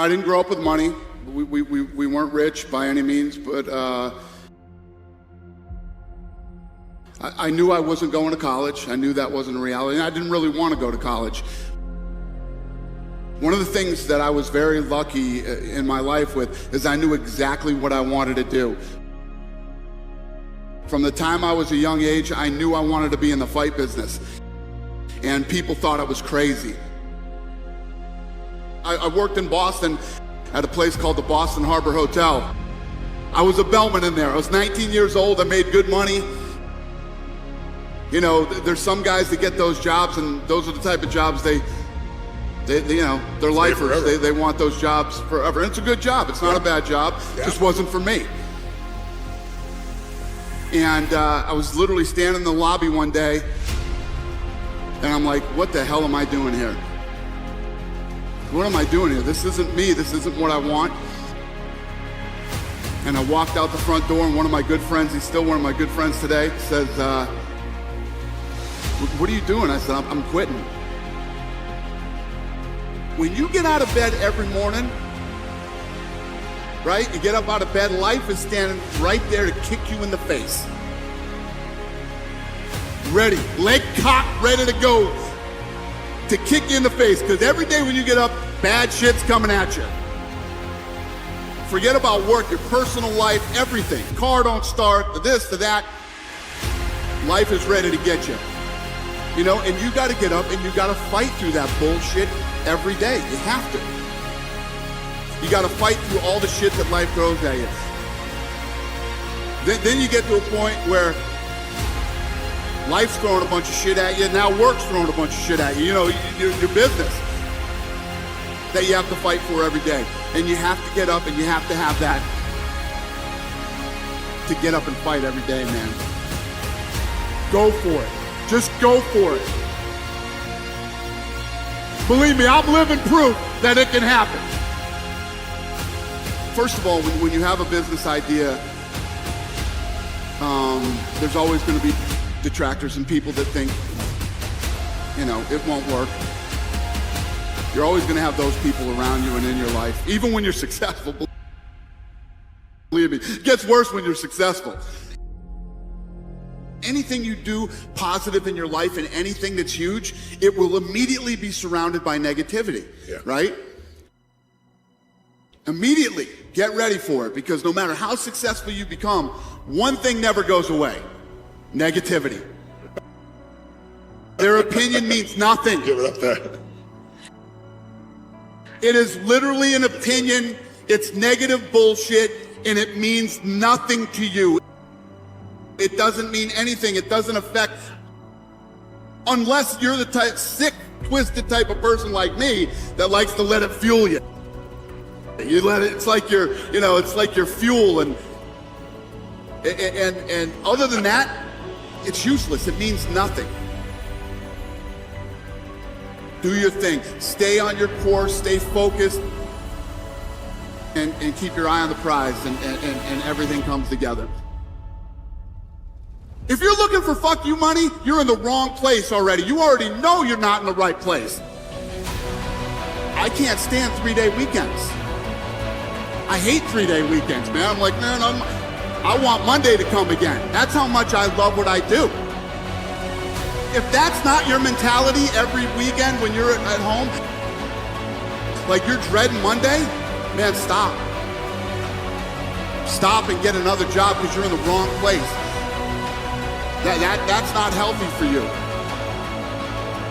I didn't grow up with money. We weren't rich by any means, but I knew I wasn't going to college. I knew that wasn't a reality, and I didn't really want to go to college. One of the things that I was very lucky in my life with is I knew exactly what I wanted to do. From the time I was a young age, I knew I wanted to be in the fight business, and people thought I was crazy. I worked in Boston at a place called the Boston Harbor Hotel. I was a bellman in there. I was 19 years old. I made good money. You know, there's some guys that get those jobs, and those are the type of jobs they you know, they're lifers. They want those jobs forever. And it's a good job. It's not a bad job. It just wasn't for me. And I was literally standing in the lobby one day, and I'm like, what the hell am I doing here? What am I doing here? This isn't me. This isn't what I want. And I walked out the front door, and one of my good friends, he's still one of my good friends today, says, what are you doing? I said, I'm quitting. When you get out of bed every morning, right? You get up out of bed, life is standing right there to kick you in the face. Ready, leg cocked, ready to go to kick you in the face, because every day when you get up, bad shit's coming at you. Forget about work, your personal life, everything. Car don't start, this, to that. Life is ready to get you. You know, and you gotta get up and you gotta fight through that bullshit every day. You have to. You gotta fight through all the shit that life throws at you. Then you get to a point where life's throwing a bunch of shit at you, now work's throwing a bunch of shit at you. You know, your business that you have to fight for every day. And you have to get up and you have to have that to get up and fight every day, man. Go for it. Just go for it. Believe me, I'm living proof that it can happen. First of all, when you have a business idea, there's always going to be detractors and people that think, you know, it won't work. You're always going to have those people around you and in your life, even when you're successful. Believe me, it gets worse when you're successful. Anything you do positive in your life and anything that's huge, it will immediately be surrounded by negativity, right? Immediately, get ready for it, because no matter how successful you become, one thing never goes away: negativity. Their opinion means nothing. Give it up there. It is literally an opinion. It's negative bullshit, and it means nothing to you. It doesn't mean anything. It doesn't affect, unless you're the type, sick, twisted type of person like me that likes to let it fuel you. You let it, it's like your, you know, it's like your fuel, and other than that, it's useless. It means nothing. Do your thing. Stay on your course, stay focused, and keep your eye on the prize, and everything comes together. If you're looking for fuck you money, you're in the wrong place already. You already know you're not in the right place. I can't stand 3-day weekends. I hate 3-day weekends, man. I'm like, man, I want Monday to come again. That's how much I love what I do. If that's not your mentality every weekend when you're at home, like you're dreading Monday, man, stop. Stop and get another job, because you're in the wrong place. That's not healthy for you.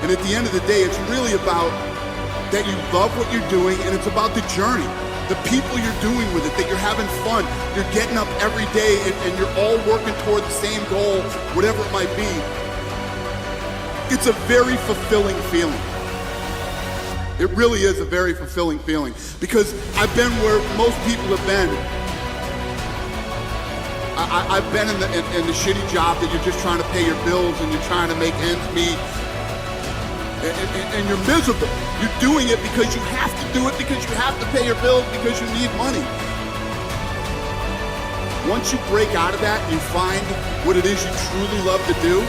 And at the end of the day, it's really about that you love what you're doing, and it's about the journey, the people you're doing with it, that you're having fun, you're getting up every day, and you're all working toward the same goal, whatever it might be. It's a very fulfilling feeling. It really is a very fulfilling feeling, because I've been where most people have been. I've been in the shitty job that you're just trying to pay your bills and you're trying to make ends meet, and you're miserable. You're doing it because you have to do it, because you have to pay your bills, because you need money. Once you break out of that and you find what it is you truly love to do,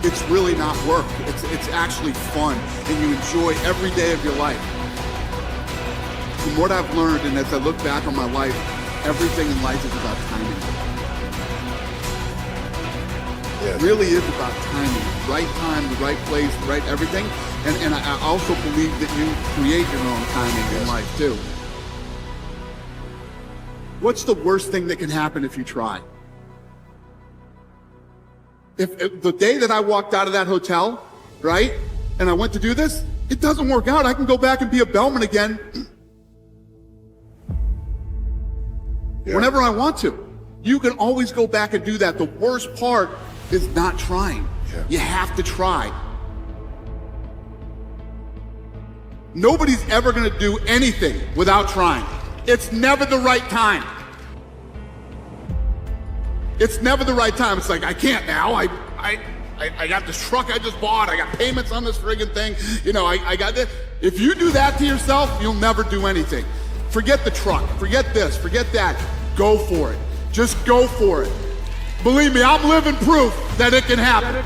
it's really not work. It's actually fun, and you enjoy every day of your life. From what I've learned, and as I look back on my life, everything in life is about timing. It really is about timing. Right time, the right place, the right everything. And I also believe that you create your own timing in life too. What's the worst thing that can happen if you try? If the day that I walked out of that hotel, right, and I went to do this, it doesn't work out, I can go back and be a bellman again whenever I want to. You can always go back and do that. The worst part is not trying. You have to try. Nobody's ever going to do anything without trying. It's never the right time. It's never the right time. It's like, I can't now. I got this truck I just bought. I got payments on this friggin' thing. You know, I got this. If you do that to yourself, you'll never do anything. Forget the truck. Forget this. Forget that. Go for it. Just go for it. Believe me, I'm living proof that it can happen.